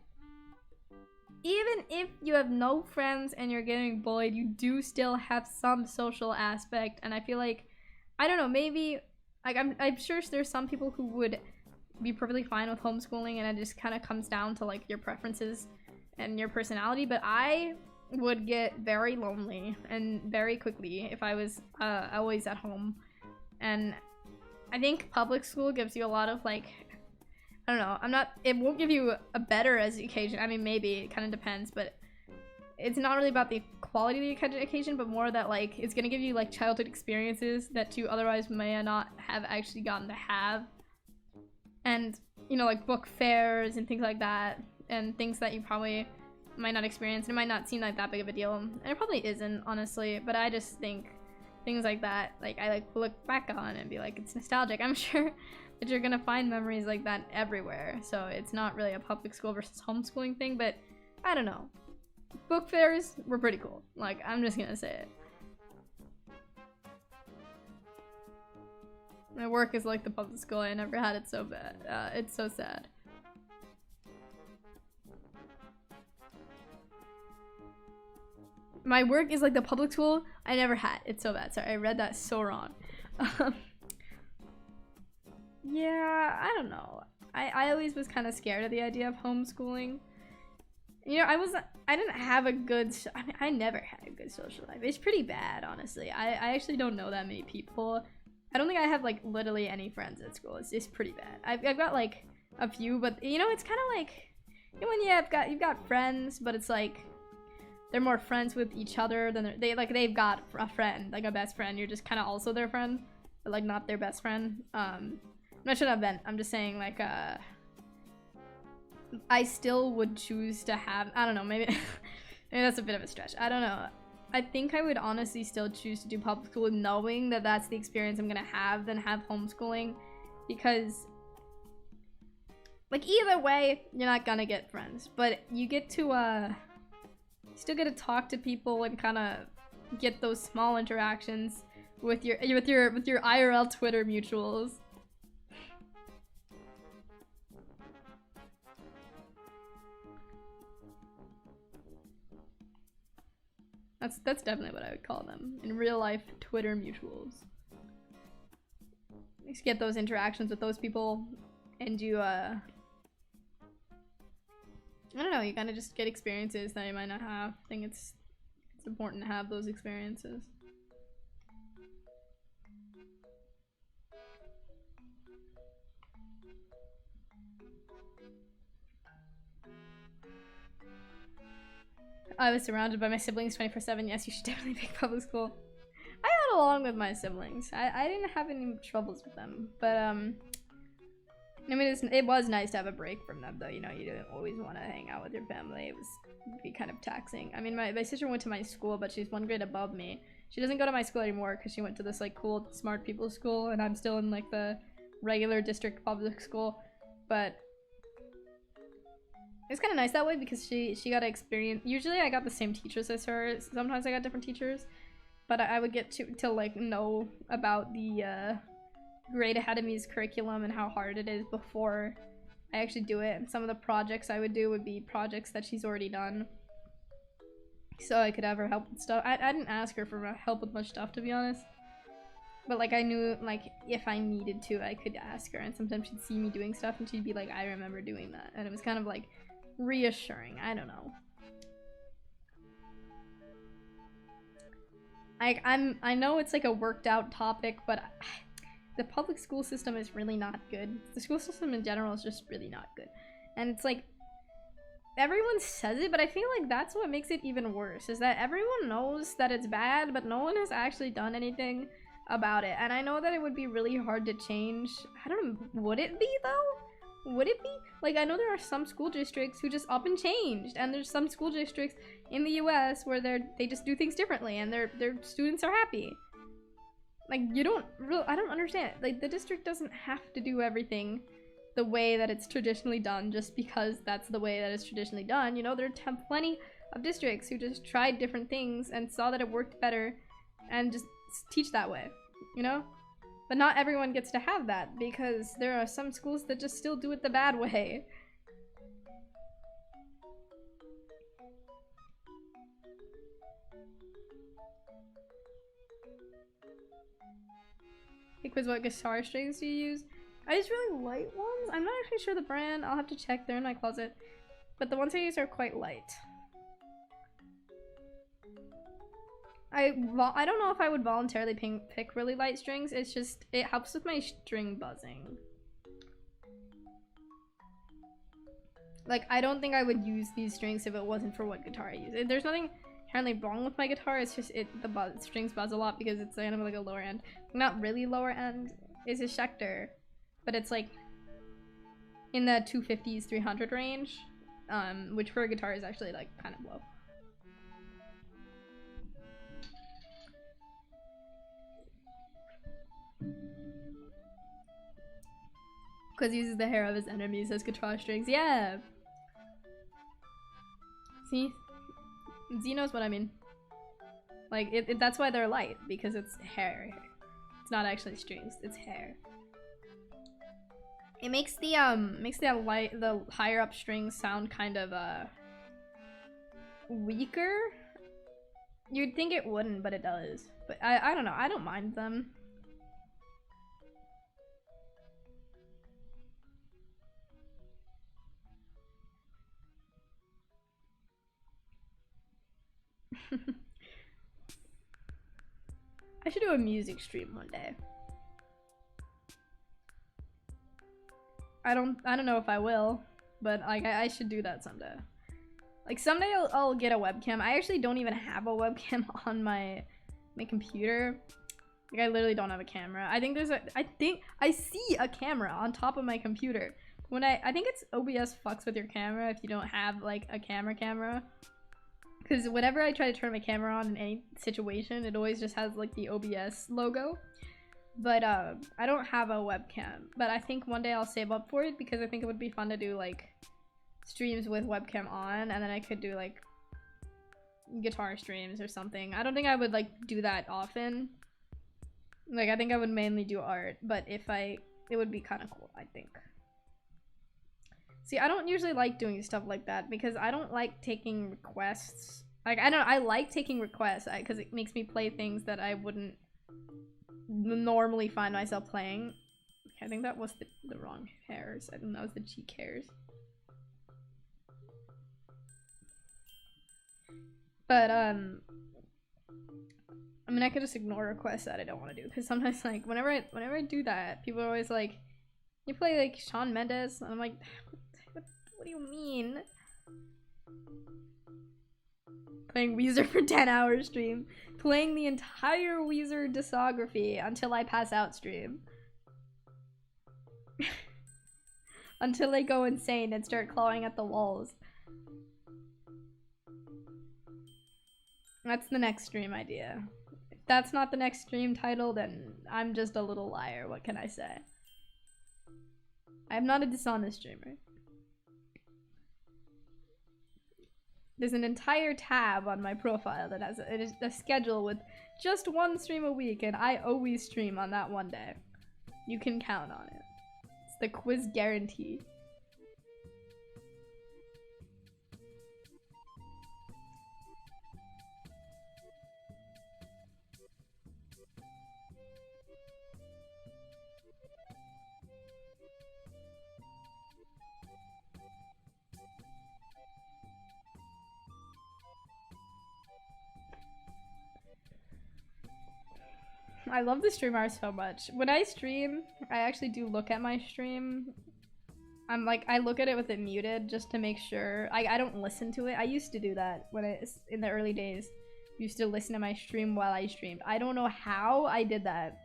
Even if you have no friends and you're getting bullied, you do still have some social aspect. And I feel like, I don't know, maybe, like I'm sure there's some people who would be perfectly fine with homeschooling and it just kind of comes down to like your preferences and your personality. But I would get very lonely and very quickly if I was always at home. And I think public school gives you a lot of like, I don't know, it won't give you a better education. I mean, maybe, it kind of depends, but it's not really about the quality of the education, but more that like, it's gonna give you like childhood experiences that you otherwise may not have actually gotten to have. And, you know, like book fairs and things like that, and things that you probably might not experience, and it might not seem like that big of a deal. And it probably isn't, honestly, but I just think things like that, like, I like look back on and be like, it's nostalgic. I'm sure that you're gonna find memories like that everywhere, so it's not really a public school versus homeschooling thing, but I don't know. Book fairs were pretty cool. Like, I'm just gonna say it. My work is like the public school. I never had it so bad. It's so sad. My work is like the public school. I never had. It's so bad. Sorry, I read that so wrong. Yeah, I don't know. I always was kind of scared of the idea of homeschooling. You know, I didn't have a good, I mean, I never had a good social life. It's pretty bad, honestly. I actually don't know that many people. I don't think I have like literally any friends at school. It's pretty bad. I've got like a few, but you know, it's kind of like, you know, when you've got friends, but it's like they're more friends with each other than they've got a friend, like a best friend. You're just kind of also their friend, but like not their best friend. That should have been. I'm just saying, like, I still would choose to have, I don't know, maybe, maybe that's a bit of a stretch. I don't know. I think I would honestly still choose to do public school knowing that that's the experience I'm gonna have than have homeschooling, because, like, either way, you're not gonna get friends, but you get to, still get to talk to people and kind of get those small interactions with your IRL Twitter mutuals. That's definitely what I would call them. In real life, Twitter mutuals. You just get those interactions with those people, and you, I don't know, you kind of just get experiences that you might not have. I think it's important to have those experiences. I was surrounded by my siblings 24/7. Yes, you should definitely pick public school. I got along with my siblings. I didn't have any troubles with them, but I mean, it was nice to have a break from them, though. You know, you didn't always want to hang out with your family. It'd be kind of taxing. I mean, my sister went to my school, but she's one grade above me. She doesn't go to my school anymore because she went to this like cool smart people school, and I'm still in like the regular district public school. But it's kind of nice that way because she got to experience. Usually I got the same teachers as her. Sometimes I got different teachers, but I would get to like know about the Great Academy's curriculum and how hard it is before I actually do it. And some of the projects I would do would be projects that she's already done, so I could have her help with stuff. I didn't ask her for help with much stuff, to be honest, but like I knew like if I needed to I could ask her, and sometimes she'd see me doing stuff and she'd be like, I remember doing that, and it was kind of like reassuring. I don't know. I know it's like a worked out topic, but the public school system is really not good. The school system in general is just really not good. And it's like, everyone says it, but I feel like that's what makes it even worse, is that everyone knows that it's bad, but no one has actually done anything about it. And I know that it would be really hard to change. I don't know, would it be though? Would it be? Like, I know there are some school districts who just up and changed, and there's some school districts in the US where they just do things differently and their students are happy. Like, you don't really, I don't understand. Like, the district doesn't have to do everything the way that it's traditionally done just because that's the way that it's traditionally done. You know, there are plenty of districts who just tried different things and saw that it worked better and just teach that way, you know? But not everyone gets to have that because there are some schools that just still do it the bad way. Hey Qwizz, what guitar strings do you use? I use really light ones. I'm not actually sure the brand. I'll have to check. They're in my closet. But the ones I use are quite light. I don't know if I would voluntarily pick really light strings. It's just, it helps with my string buzzing. Like, I don't think I would use these strings if it wasn't for what guitar I use. There's nothing inherently wrong with my guitar. It's just the strings buzz a lot because it's kind of like a lower end. Not really lower end. It's a Schecter, but it's like in the 250s, 300 range, which for a guitar is actually like kind of low. Qwizz uses the hair of his enemies as guitar strings. Yeah. See? Z knows what I mean. Like, that's why they're light, because it's hair. It's not actually strings, it's hair. It makes the higher up strings sound kind of weaker. You'd think it wouldn't, but it does. But I don't know, I don't mind them. I should do a music stream one day. I don't know if I will, but like I should do that someday. Like someday I'll get a webcam. I actually don't even have a webcam on my computer. Like I literally don't have a camera. I think I see a camera on top of my computer. When I think it's OBS fucks with your camera if you don't have like a camera. Because whenever I try to turn my camera on in any situation, it always just has like the OBS logo. But I don't have a webcam. But I think one day I'll save up for it because I think it would be fun to do like streams with webcam on, and then I could do like guitar streams or something. I don't think I would like do that often. Like I think I would mainly do art, but it would be kind of cool, I think. See, I don't usually like doing stuff like that because I don't like taking requests. Like, I like taking requests because it makes me play things that I wouldn't normally find myself playing. Okay, I think that was the wrong hairs. I think that was the cheek hairs. But, I mean, I could just ignore requests that I don't want to do because sometimes, like, whenever I do that, people are always like, you play, like, Shawn Mendes? And I'm like, what do you mean? Playing Weezer for 10 hours stream. Playing the entire Weezer discography until I pass out stream. Until I go insane and start clawing at the walls. That's the next stream idea. If that's not the next stream title, then I'm just a little liar. What can I say? I'm not a dishonest streamer. There's an entire tab on my profile that has a schedule with just one stream a week, and I always stream on that one day. You can count on it. It's the Qwizz guarantee. I love the streamer so much. When I stream, I actually do look at my stream. I look at it with it muted just to make sure. I don't listen to it. I used to do that when in the early days. I used to listen to my stream while I streamed. I don't know how I did that.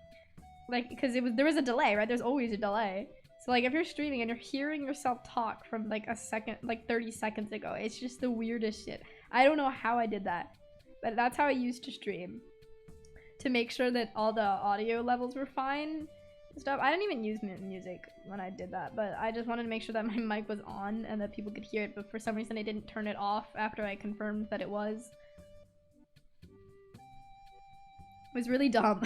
Like, because there was a delay, right? There's always a delay. So like if you're streaming and you're hearing yourself talk from like a second, like 30 seconds ago, it's just the weirdest shit. I don't know how I did that, but that's how I used to stream. To make sure that all the audio levels were fine and stuff. I didn't even use music when I did that, but I just wanted to make sure that my mic was on and that people could hear it, but for some reason I didn't turn it off after I confirmed that it was. It was really dumb.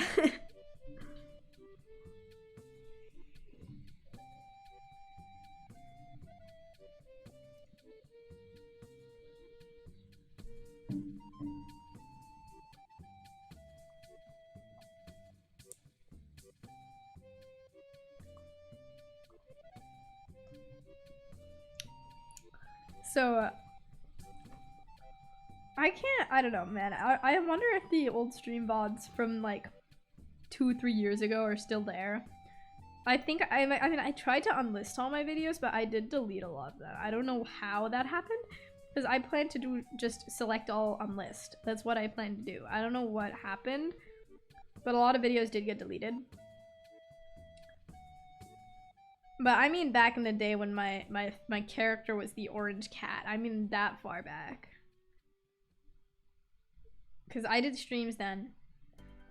So, I don't know, man. I wonder if the old stream VODs from like 2-3 years ago are still there. I think, I mean, I tried to unlist all my videos, but I did delete a lot of them. I don't know how that happened, because I plan to do just select all unlist. That's what I plan to do. I don't know what happened, but a lot of videos did get deleted. But I mean back in the day when my character was the orange cat. I mean that far back. Because I did streams then.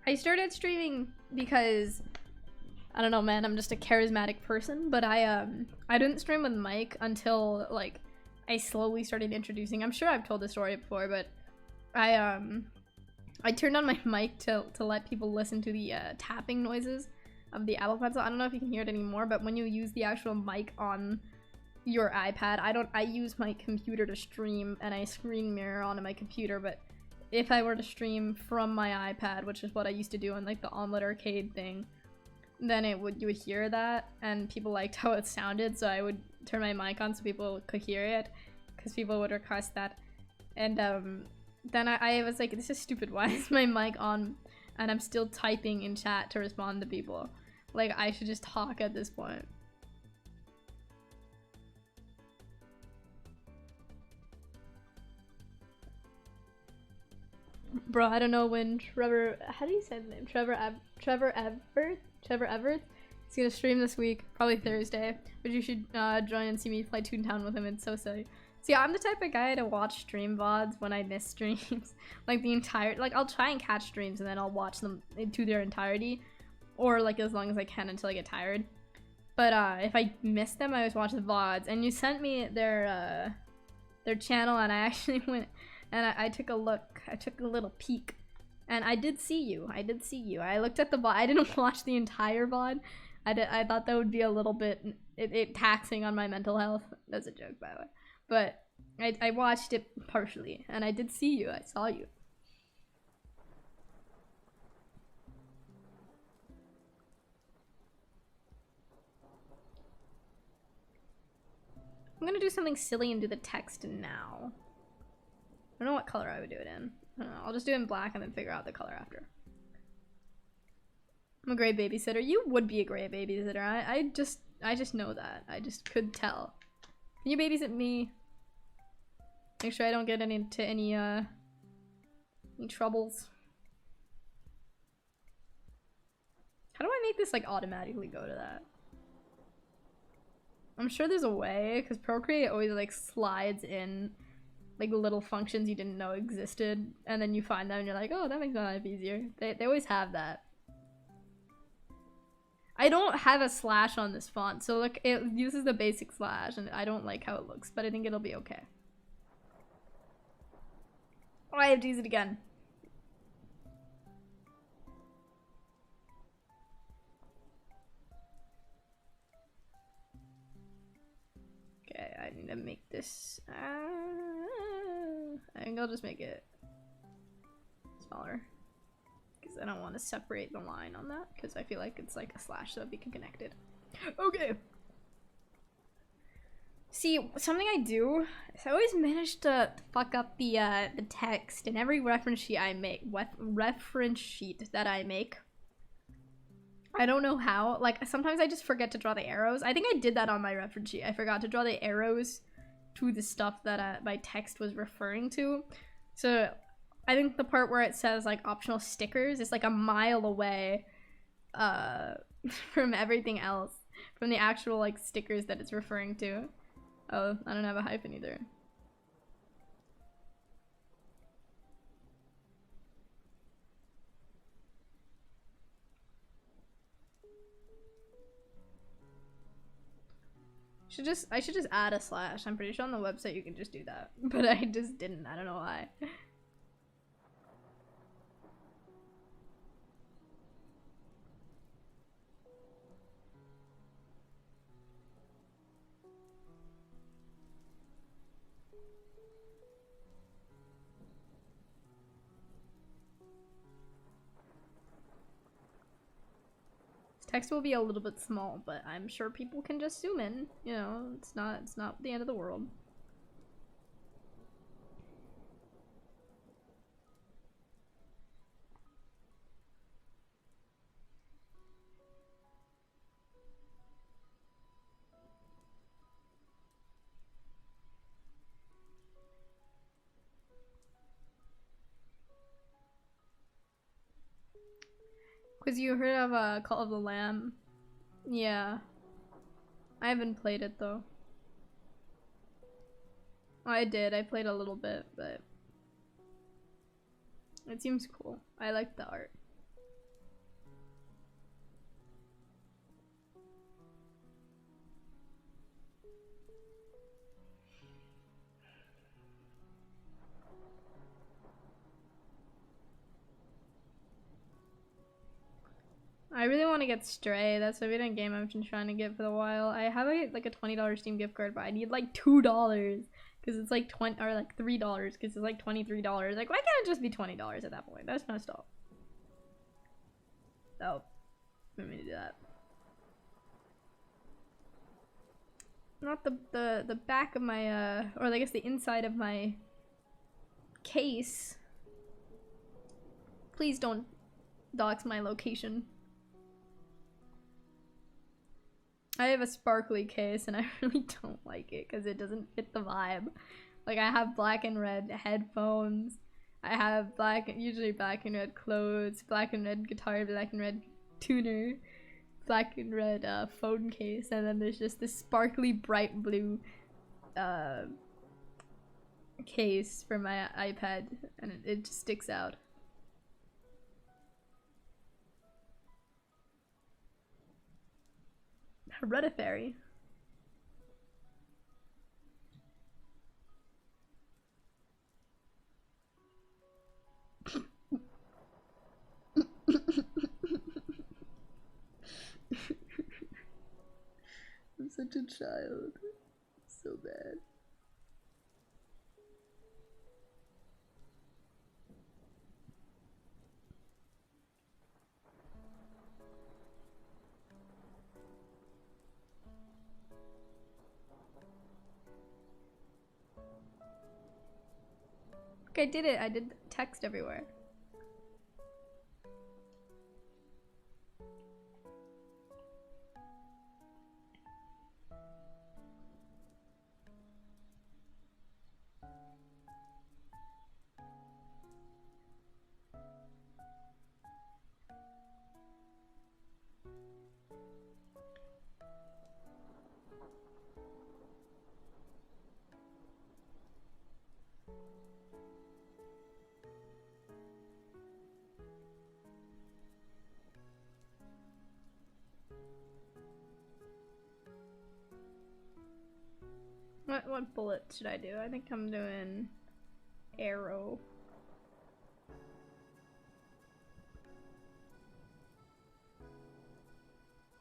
I started streaming because, I don't know, man, I'm just a charismatic person, but I didn't stream with Mike until like I slowly started introducing. I'm sure I've told this story before, but I turned on my mic to let people listen to the tapping noises of the Apple Pencil. I don't know if you can hear it anymore, but when you use the actual mic on your iPad, I use my computer to stream and I screen mirror onto my computer, but if I were to stream from my iPad, which is what I used to do on like the Omelet Arcade thing, then you would hear that, and people liked how it sounded, so I would turn my mic on so people could hear it, because people would request that. And then I was like, this is stupid, why is my mic on and I'm still typing in chat to respond to people? Like, I should just talk at this point. Bro, I don't know when Trevor, how do you say the name? Trevor Everett? He's gonna stream this week, probably Thursday, but you should join and see me play Toontown with him. It's so silly. See, I'm the type of guy to watch stream VODs when I miss streams. Like the entire, like I'll try and catch streams and then I'll watch them to their entirety, or like as long as I can until I get tired. But if I miss them, I always watch the VODs. And you sent me their channel, and I actually went and I took a look. I took a little peek, and I did see you. I did see you. I looked at the VOD. I didn't watch the entire VOD. I thought that would be a little bit taxing on my mental health. That's a joke, by the way. But I watched it partially, and I did see you. I saw you. I'm gonna do something silly and do the text now. I don't know what color I would do it in. I don't know. I'll just do it in black and then figure out the color after. I'm a great babysitter. You would be a great babysitter. I just know that. I just could tell. Can you babysit me? Make sure I don't get into any troubles. How do I make this like automatically go to that? I'm sure there's a way, because Procreate always like slides in like little functions you didn't know existed, and then you find them and you're like, oh, that makes my life easier. They always have that. I don't have a slash on this font, so like it uses the basic slash, and I don't like how it looks, but I think it'll be okay. Oh, I have to use it again. Okay, I need to make this. I think I'll just make it smaller, because I don't want to separate the line on that, because I feel like it's like a slash, so it'd be connected. Okay. See, something I do is I always manage to fuck up the text in every reference sheet I make. Reference sheet that I make. I don't know how. Like, sometimes I just forget to draw the arrows. I think I did that on my reference sheet. I forgot to draw the arrows to the stuff that my text was referring to. So I think the part where it says like optional stickers is like a mile away from everything else. from the actual like stickers that it's referring to. Oh, I don't have a hyphen either. I should just add a slash. I'm pretty sure on the website you can just do that, but I just didn't. I don't know why. Text will be a little bit small, but I'm sure people can just zoom in. You know, it's not the end of the world. Qwizz, you heard of Call of the Lamb? Yeah. I haven't played it though. I did, I played a little bit, but it seems cool. I like the art. I really want to get Stray. That's a video game I've been trying to get for a while. I have like a $20 Steam gift card, but I need like $2 because it's like $20 or like $3 because it's like $23. Like, why can't it just be $20 at that point? That's messed up. Oh, let me do that. Not the back of my or I guess the inside of my case. Please don't dox my location. I have a sparkly case and I really don't like it because it doesn't fit the vibe. Like, I have black and red headphones. I have usually black and red clothes, black and red guitar, black and red tuner, black and red phone case, and then there's just this sparkly bright blue case for my iPad, and it just sticks out. Hereditary. I'm such a child. So bad. I did it. I did text everywhere. What bullet should I do? I think I'm doing arrow.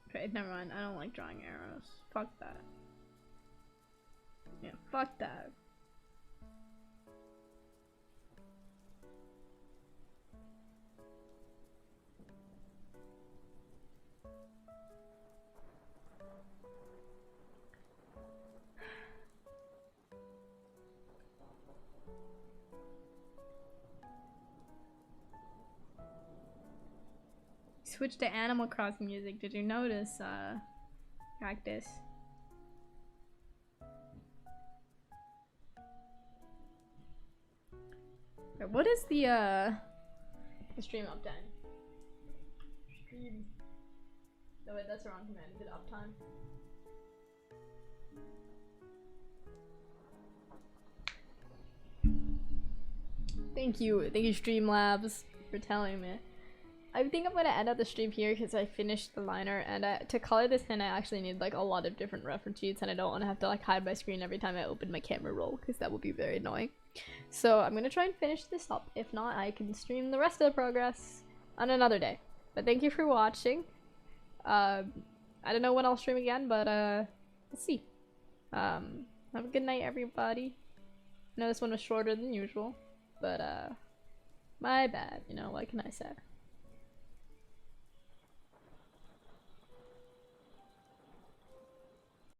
Okay, never mind. I don't like drawing arrows. Fuck that. Yeah, fuck that. Switch to Animal Crossing music. Did you notice, Cactus? Wait, what is the stream uptime? Stream No wait, that's the wrong command. Is it uptime? Thank you Streamlabs for telling me. I think I'm gonna end up the stream here because I finished the liner, and to color this in I actually need like a lot of different reference sheets, and I don't want to have to like hide my screen every time I open my camera roll because that would be very annoying. So I'm gonna try and finish this up. If not, I can stream the rest of the progress on another day. But thank you for watching. I don't know when I'll stream again, but let's see. Have a good night, everybody. I know this one was shorter than usual, but my bad, you know, what can I say?